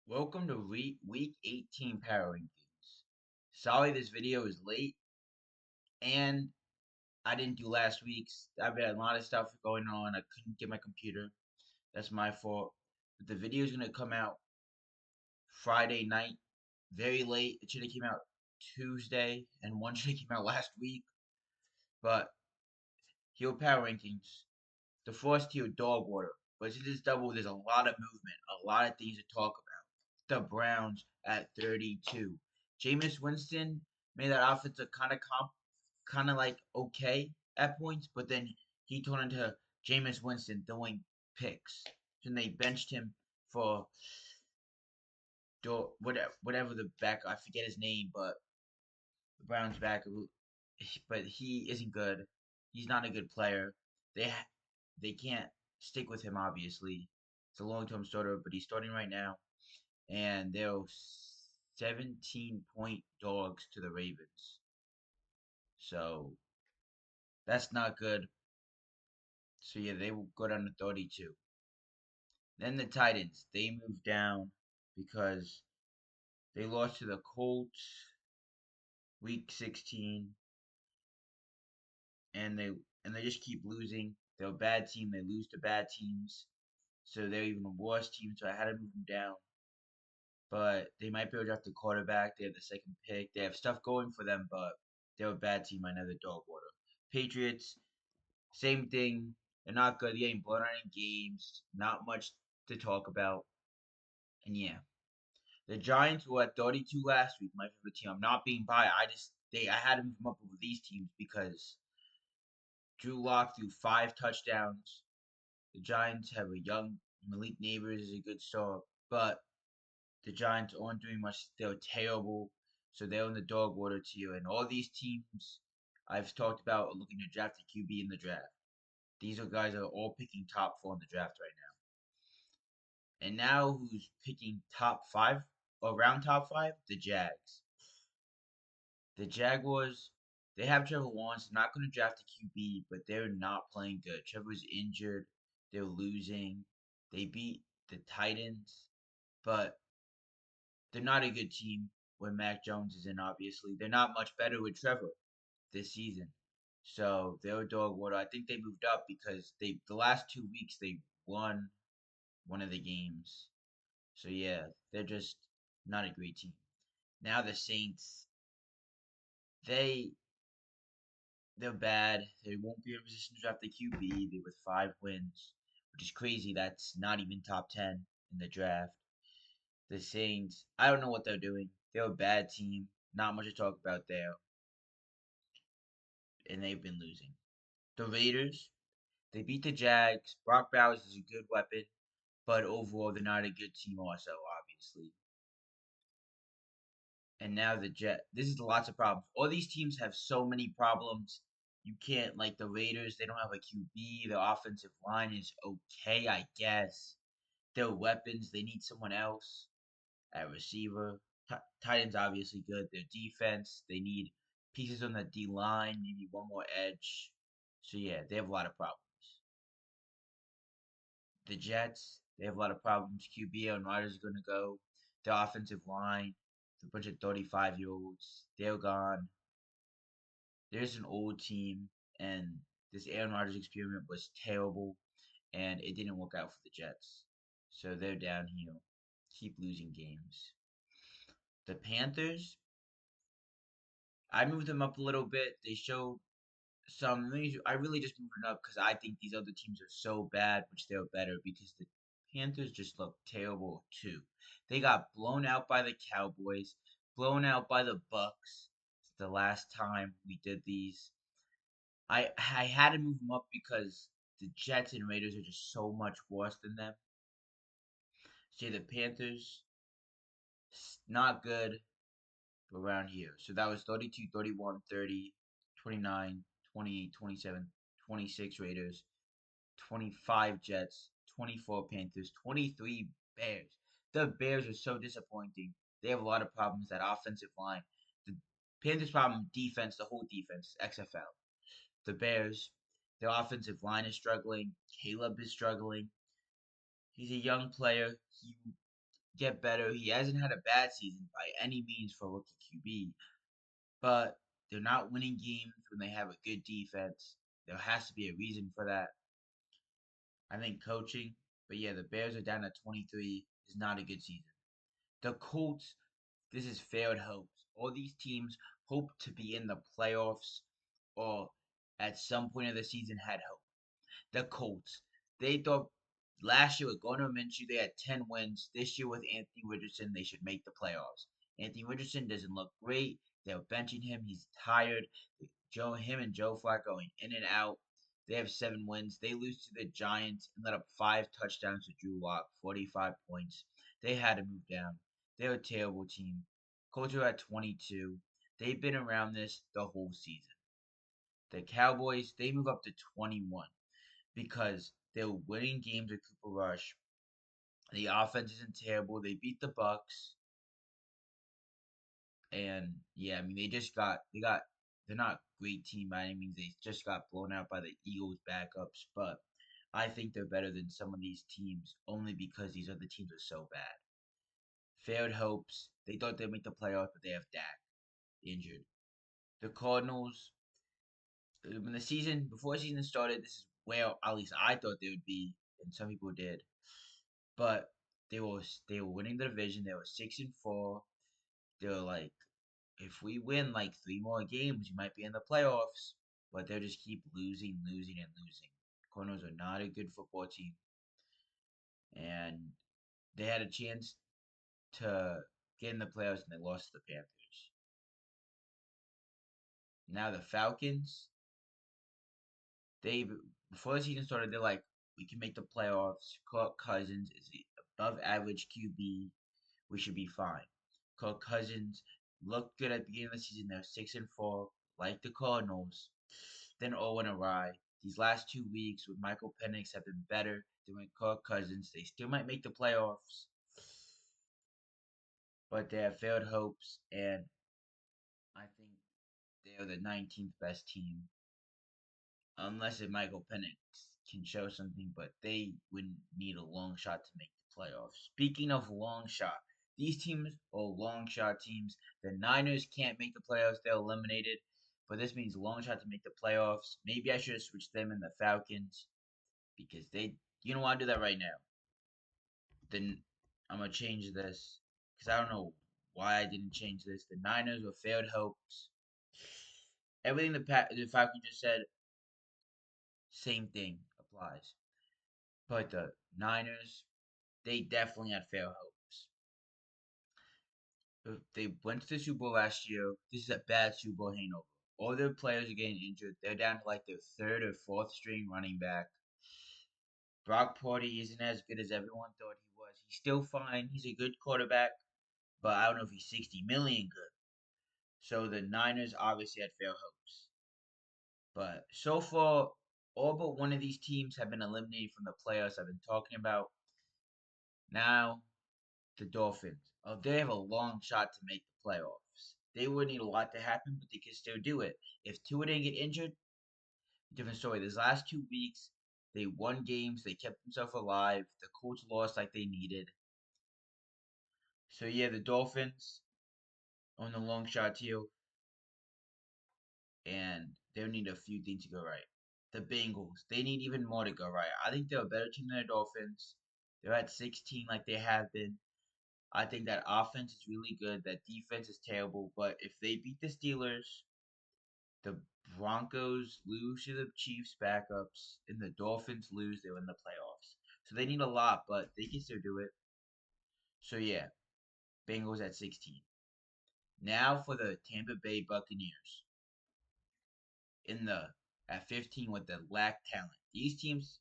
Welcome to week 18 Power Rankings. Sorry this video is late and I didn't do last week's. I've had a lot of stuff going on. I couldn't get my computer. That's my fault. But the video is going to come out Friday night, very late. It should have came out Tuesday and one should have came out last week. But here Power Rankings. The first tier dog water. But since it's double, there's a lot of movement, a lot of things to talk about. The Browns at 32. Jameis Winston made that offensive kind of like okay at points, but then he turned into Jameis Winston throwing picks. And they benched him for whatever the back. I forget his name, but the Browns back. But he isn't good. He's not a good player. They can't stick with him. Obviously, it's a long-term starter, but he's starting right now, and they're 17-point dogs to the Ravens. So that's not good. So yeah, they will go down to 32. Then the Titans, they moved down because they lost to the Colts week 16, and they just keep losing. They're a bad team. They lose to bad teams, so they're even a worse team. So I had to move them down. But they might be able to draft the quarterback. They have the second pick. They have stuff going for them, but they're a bad team. I know the dog water. Patriots, same thing. They're not good. They're getting blown out in games. Not much to talk about. And yeah, the Giants were at 32 last week. My favorite team. I'm not being biased. I had to move them up over these teams because Drew Lock threw 5 touchdowns. The Giants have a young Malik Neighbors is a good start, but the Giants aren't doing much. They're terrible, so they're in the dog water tier. And all these teams I've talked about are looking to draft a QB in the draft. These are guys that are all picking top 4 in the draft right now. And now who's picking top 5? Around top 5? The Jags. The Jaguars, they have Trevor Lawrence. They're not going to draft a QB, but they're not playing good. Trevor's injured. They're losing. They beat the Titans, but they're not a good team when Mac Jones is in, obviously. They're not much better with Trevor this season. So they're a dog water. I think they moved up because the last 2 weeks they won one of the games. So yeah, they're just not a great team. Now the Saints, they they're bad. They won't be in a position to draft the QB. They with 5 wins, which is crazy. That's not even top 10 in the draft. The Saints, I don't know what they're doing. They're a bad team. Not much to talk about there, and they've been losing. The Raiders, they beat the Jags. Brock Bowers is a good weapon, but overall they're not a good team. Also, obviously, and now the Jet. This is lots of problems. All these teams have so many problems. You can't like the Raiders. They don't have a QB. Their offensive line is okay, I guess. Their weapons, they need someone else at receiver. Titans obviously good. Their defense, they need pieces on the D line. Maybe one more edge. So yeah, they have a lot of problems. The Jets, they have a lot of problems. QB and Rodgers are gonna go. Their offensive line, a bunch of 35-year-olds. They're gone. There's an old team, and this Aaron Rodgers experiment was terrible, and it didn't work out for the Jets. So they're downhill. Keep losing games. The Panthers, I moved them up a little bit. They showed some. I really just moved them up because I think these other teams are so bad, which they're better because the Panthers just look terrible too. They got blown out by the Cowboys, blown out by the Bucks. The last time we did these, I had to move them up because the Jets and Raiders are just so much worse than them. So the Panthers, not good around here. So that was 32, 31, 30, 29, 28, 27, 26 Raiders, 25 Jets, 24 Panthers, 23 Bears. The Bears are so disappointing. They have a lot of problems at offensive line. The Panthers' problem defense, the whole defense, XFL. The Bears, their offensive line is struggling. Caleb is struggling. He's a young player. He get better. He hasn't had a bad season by any means for a rookie QB, but they're not winning games when they have a good defense. There has to be a reason for that. I think coaching, but yeah, the Bears are down at 23 is not a good season. The Colts, this is failed hopes. All these teams hope to be in the playoffs or at some point of the season had hope. The Colts, they thought last year with Gardner Minshew, they had 10 wins. This year with Anthony Richardson, they should make the playoffs. Anthony Richardson doesn't look great. They're benching him. He's tired. Him and Joe Flacco going in and out. They have 7 wins. They lose to the Giants and let up 5 touchdowns to Drew Lock, 45 points. They had to move down. They're a terrible team. Colts are at 22. They've been around this the whole season. The Cowboys, they move up to 21 because they're winning games with Cooper Rush. The offense isn't terrible. They beat the Bucks, and yeah, I mean they're not a great team by any means. They just got blown out by the Eagles backups, but I think they're better than some of these teams only because these other teams are so bad. Failed hopes. They thought they'd make the playoffs, but they have Dak injured. The Cardinals, when the season before the season started, this is where at least I thought they would be, and some people did. But they were winning the division. They were 6-4. They were like, if we win like 3 more games, we might be in the playoffs. But they'll just keep losing, losing, and losing. Cardinals are not a good football team, and they had a chance to get in the playoffs, and they lost to the Panthers. Now the Falcons, they before the season started, they're like, we can make the playoffs. Kirk Cousins is the above average QB. We should be fine. Kirk Cousins looked good at the beginning of the season. They're 6-4, like the Cardinals. Then all went awry. These last 2 weeks with Michael Penix have been better than with Kirk Cousins. They still might make the playoffs, but they have failed hopes, and I think they are the 19th best team unless if Michael Penix can show something, but they would need a long shot to make the playoffs. Speaking of long shot, these teams are long shot teams. The Niners can't make the playoffs; they're eliminated. But this means long shot to make the playoffs. Maybe I should have switched them in the Falcons because they. You don't want to do that right now. Then I'm gonna change this because I don't know why I didn't change this. The Niners were failed hopes. Everything the Falcons just said, same thing applies. But the Niners, they definitely had fair hopes. They went to the Super Bowl last year. This is a bad Super Bowl hangover. All their players are getting injured. They're down to like their third or fourth string running back. Brock Purdy isn't as good as everyone thought he was. He's still fine. He's a good quarterback, but I don't know if he's 60 million good. So the Niners obviously had fair hopes. But so far, all but one of these teams have been eliminated from the playoffs I've been talking about. Now, the Dolphins. They have a long shot to make the playoffs. They would need a lot to happen, but they can still do it. If Tua didn't get injured, different story. These last 2 weeks, they won games. They kept themselves alive. The Colts lost like they needed. So yeah, the Dolphins on the long shot too, and they'll need a few things to go right. The Bengals, they need even more to go right. I think they're a better team than the Dolphins. They're at 16 like they have been. I think that offense is really good. That defense is terrible. But if they beat the Steelers, the Broncos lose to the Chiefs backups, and the Dolphins lose, they win the playoffs. So they need a lot, but they can still do it. So yeah, Bengals at 16. Now for the Tampa Bay Buccaneers in the at 15 with the lack talent. These teams,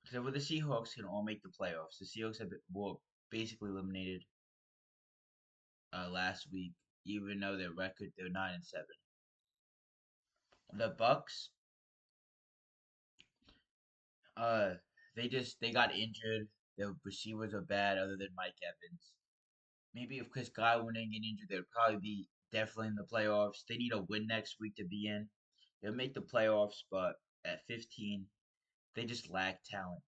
except for the Seahawks, can all make the playoffs. The Seahawks have been well, basically eliminated last week, even though their record they're 9-7. The Bucks, uh, they got injured. Their receivers are bad, other than Mike Evans. Maybe if Chris Godwin didn't get injured, they'd probably be definitely in the playoffs. They need a win next week to be in. They'll make the playoffs, but at 15, they just lack talent.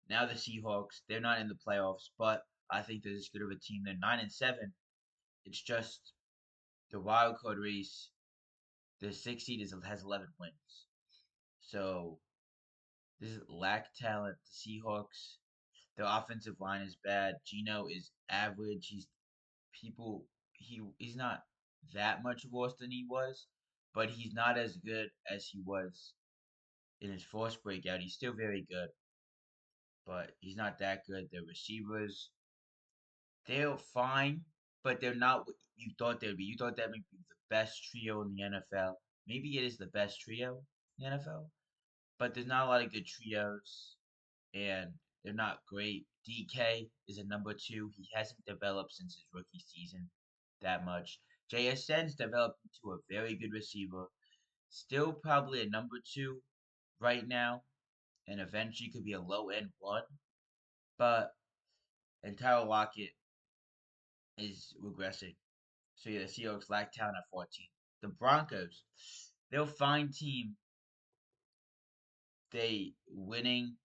Now the Seahawks, they're not in the playoffs, but I think they're as good of a team. They're 9-7. It's just the wild card race. The sixth seed has 11 wins. So this is lack talent. The Seahawks, their offensive line is bad. Gino is average. People he's not that much worse than he was, but he's not as good as he was in his first breakout. He's still very good, but he's not that good. The receivers, they're fine, but they're not what you thought they'd be. You thought that might be the best trio in the NFL. Maybe it is the best trio in the NFL, but there's not a lot of good trios, and they're not great. DK is a number two. He hasn't developed since his rookie season that much. JSN's developed into a very good receiver. Still probably a number two right now, and eventually could be a low end one. But and Tyler Lockett is regressing. So yeah, the Seahawks lack talent at 14. The Broncos, they're a fine team. They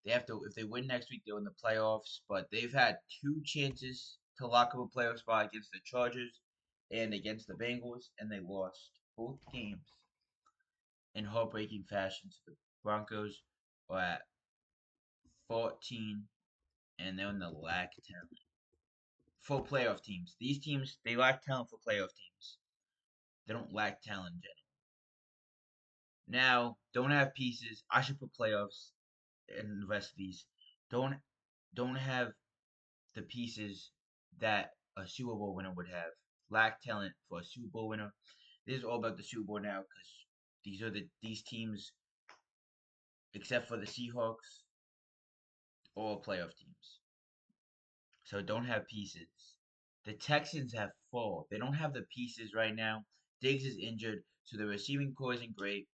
have to if they win next week, they're in the playoffs. But they've had two chances to lock up a playoff spot against the Chargers and against the Bengals, and they lost both games in heartbreaking fashion. So the Broncos are at 14, and they're in the lack talent for playoff teams. These teams they lack talent for playoff teams. They don't lack talent in general. Now, don't have pieces. I should put playoffs and the rest of these. Don't don't have the pieces that a Super Bowl winner would have. Lack talent for a Super Bowl winner. This is all about the Super Bowl now because these teams, except for the Seahawks, all playoff teams. So don't have pieces. The Texans have four. They don't have the pieces right now. Diggs is injured, so the receiving core isn't great.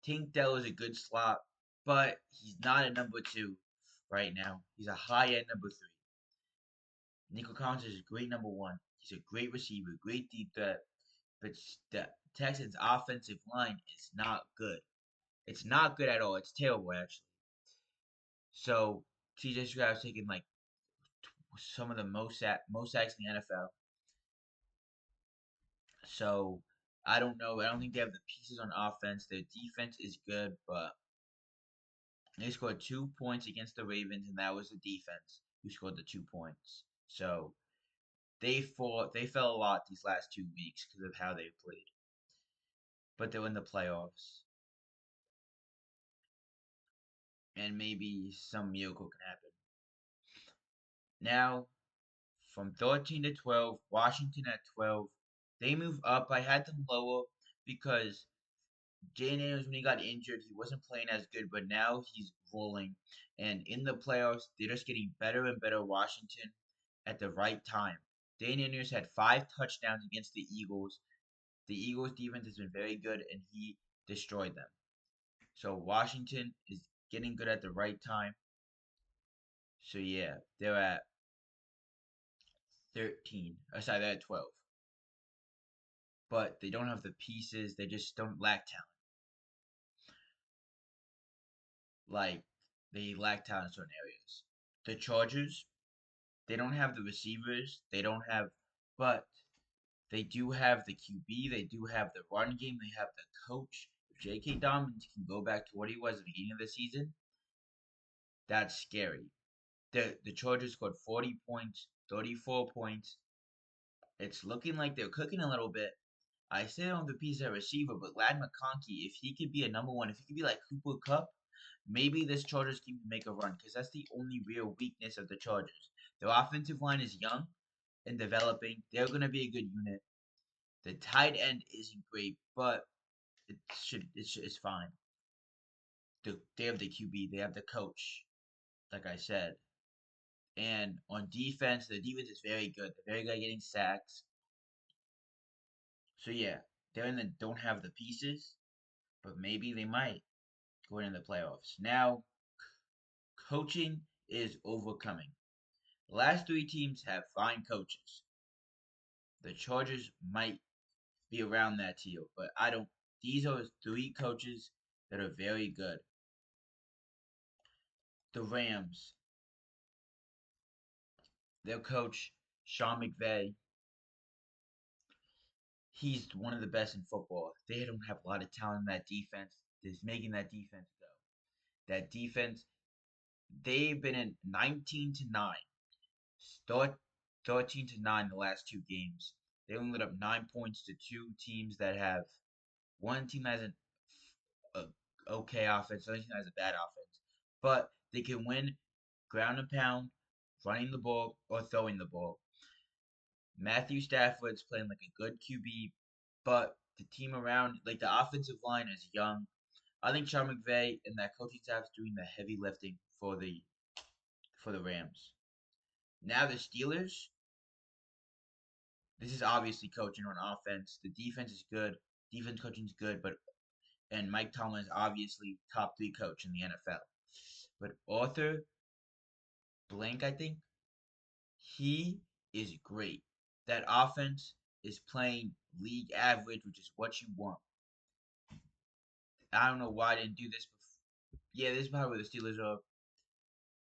Tank Dell is a good slot, but he's not a number two right now. He's a high end number three. Nico Collins is a great number one. He's a great receiver, great deep threat. But the Texans' offensive line is not good. It's not good at all. It's terrible, actually. So CJ Stroud's taking like some of the most sacks in the NFL. So I don't know. I don't think they have the pieces on offense. Their defense is good, but they scored 2 points against the Ravens, and that was the defense who scored the 2 points. So they fell a lot these last 2 weeks because of how they played. But they're in the playoffs, and maybe some miracle can happen. Now, from 13 to 12, Washington at 12. They move up. I had them lower because Jay Daniels, when he got injured, he wasn't playing as good, but now he's rolling. And in the playoffs, they're just getting better and better. Washington at the right time. Daniels had 5 touchdowns against the Eagles. The Eagles defense has been very good, and he destroyed them. So Washington is getting good at the right time. So yeah, they're at 13. Sorry, they're at 12. But they don't have the pieces. They just don't lack talent. Like they lack talent in certain areas. The Chargers, they don't have the receivers. They don't have, but they do have the QB. They do have the run game. They have the coach. If J.K. Dobbins can go back to what he was at the beginning of the season, that's scary. The Chargers scored 40 points, 34 points. It's looking like they're cooking a little bit. I still don't have the piece at receiver, but Lad McConkey, if he could be a number one, if he could be like Cooper Cup, maybe this Chargers team can make a run because that's the only real weakness of the Chargers. Their offensive line is young and developing. They're going to be a good unit. The tight end isn't great, but it's fine. They have the QB, they have the coach, like I said. And on defense, the defense is very good. They're very good at getting sacks. So yeah, don't have the pieces, but maybe they might go into the playoffs. Now, coaching is overcoming. The last three teams have fine coaches. The Chargers might be around that tier, but I don't. These are three coaches that are very good. The Rams. Their coach, Sean McVay, he's one of the best in football. They don't have a lot of talent in that defense. That's making that defense go. That defense, they've been in 19-9, start 13-9 the last two games. They only let up 9 points to two teams that have one team that has a okay offense, another team that has a bad offense. But they can win ground and pound, running the ball or throwing the ball. Matthew Stafford's playing like a good QB, but the team around, like the offensive line, is young. I think Sean McVay and that coaching staff is doing the heavy lifting for the Rams. Now the Steelers, this is obviously coaching on offense. The defense is good. Defense coaching is good, but and Mike Tomlin is obviously top three coach in the NFL. But Arthur Blank, I think he is great. That offense is playing league average, which is what you want. I don't know why I didn't do this before. Yeah, this is probably where the Steelers are,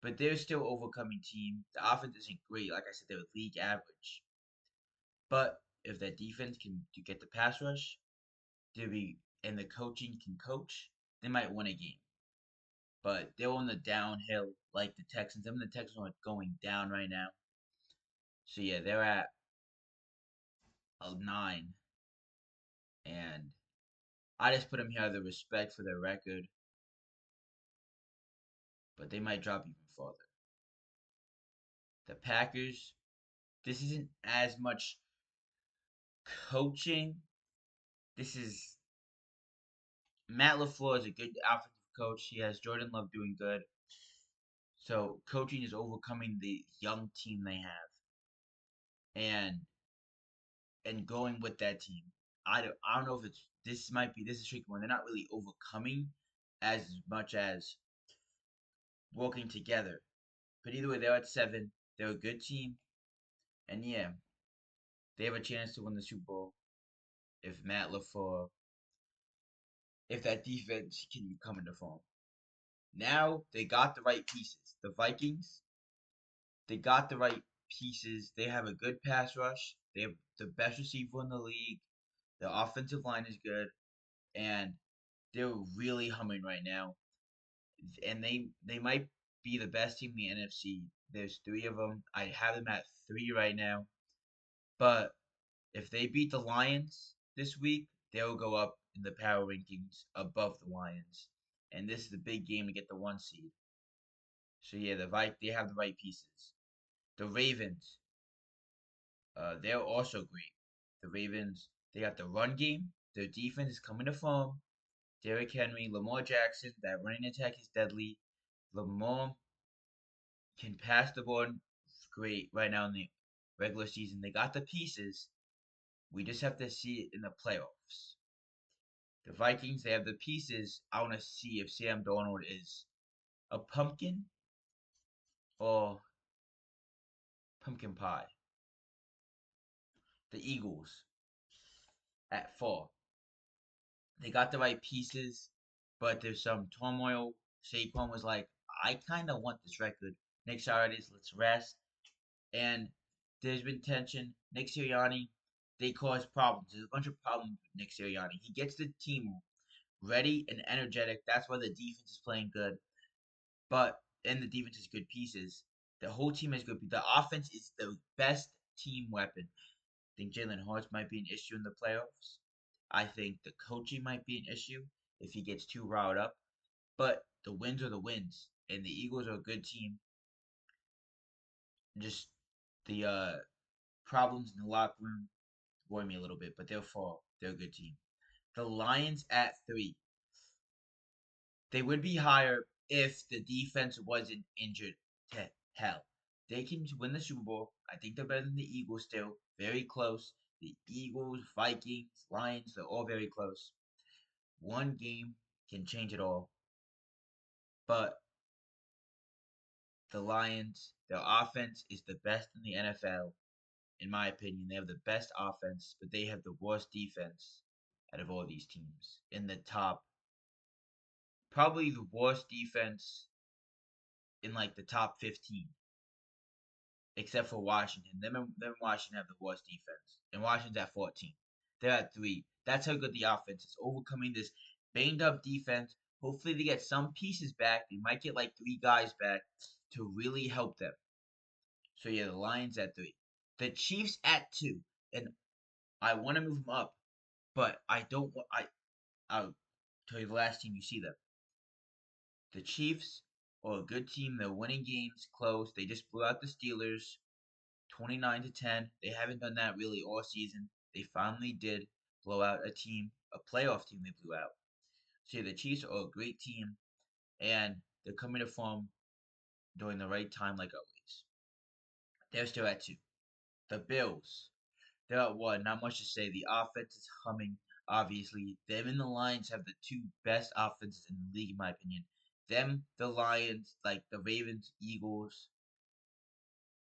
but they're still overcoming team. The offense isn't great. Like I said, they're league average. But if that defense can get the pass rush, to be and the coaching can coach, they might win a game. But they're on the downhill like the Texans. The Texans are going down right now. So yeah, they're at a 9, and I just put them here out of respect for their record, but they might drop even further. The Packers, this isn't as much coaching. This is Matt LaFleur is a good offensive coach. He has Jordan Love doing good. So coaching is overcoming the young team they have, and going with that team. I don't know if it's this is a tricky one. They're not really overcoming as much as working together. But either way, they're at 7. They're a good team, and yeah, they have a chance to win the Super Bowl if Matt LaFleur, if that defense can come into form. Now they got the right pieces. The Vikings, they got the right pieces. They have a good pass rush. They have the best receiver in the league. The offensive line is good, and they're really humming right now. And they might be the best team in the NFC. There's 3 of them. I have them at 3 right now. But if they beat the Lions this week, they'll go up in the power rankings above the Lions. And this is the big game to get the 1 seed. So yeah, they have the right pieces. The Ravens, they're also great. The Ravens, they got the run game. Their defense is coming to form. Derrick Henry, Lamar Jackson, that running attack is deadly. Lamar can pass the ball great right now in the regular season. They got the pieces. We just have to see it in the playoffs. The Vikings, they have the pieces. I want to see if Sam Darnold is a pumpkin or pumpkin pie. The Eagles at 4. They got the right pieces, but there's some turmoil. Saquon was like, I kind of want this record. Nick Sirianni, let's rest. And there's been tension. Nick Sirianni, they cause problems. There's a bunch of problems with Nick Sirianni. He gets the team ready and energetic. That's why the defense is playing good. But and the defense has good pieces. The whole team has good. The offense is the best team weapon. I think Jalen Hurts might be an issue in the playoffs. I think the coaching might be an issue if he gets too riled up. But the wins are the wins, and the Eagles are a good team. Just the problems in the locker room worry me a little bit, but they'll fall. They're a good team. The Lions at 3. They would be higher if the defense wasn't injured to hell. They can win the Super Bowl. I think they're better than the Eagles still. Very close. The Eagles, Vikings, Lions, they're all very close. One game can change it all. But the Lions, their offense is the best in the NFL, in my opinion. They have the best offense, but they have the worst defense out of all these teams. In the top, probably the worst defense in like the top 15. except for Washington. Them and Washington have the worst defense, and Washington's at 14. They're at 3. That's how good the offense is, overcoming this banged up defense. Hopefully, they get some pieces back. They might get like 3 guys back to really help them. So yeah, the Lions at 3, the Chiefs at 2, and I want to move them up, but I don't. I'll tell you the last team you see them. The Chiefs are a good team. They're winning games close. They just blew out the Steelers 29-10. They haven't done that really all season. They finally did blow out a playoff team they blew out. So yeah, the Chiefs are a great team, and they're coming to form during the right time, like always. They're still at 2. The Bills, they're at 1. Not much to say. The offense is humming. Obviously, them and the Lions have the 2 best offenses in the league, in my opinion. Them, the Lions, like the Ravens, Eagles.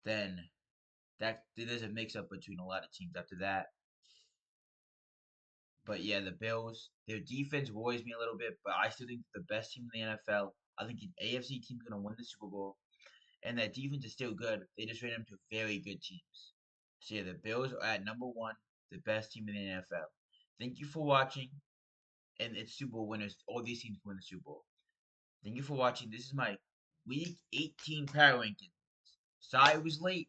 Then that there's a mix up between a lot of teams after that. But yeah, the Bills, their defense worries me a little bit, but I still think the best team in the NFL. I think an AFC team's gonna win the Super Bowl, and that defense is still good. They just ran into very good teams. So yeah, the Bills are at number 1, the best team in the NFL. Thank you for watching, and it's Super Bowl winners. All these teams win the Super Bowl. Thank you for watching. This is my Week 18 power ranking. Sorry it was late,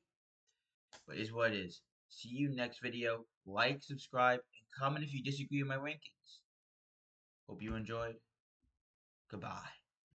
but it's what it is. See you next video. Like, subscribe, and comment if you disagree with my rankings. Hope you enjoyed. Goodbye.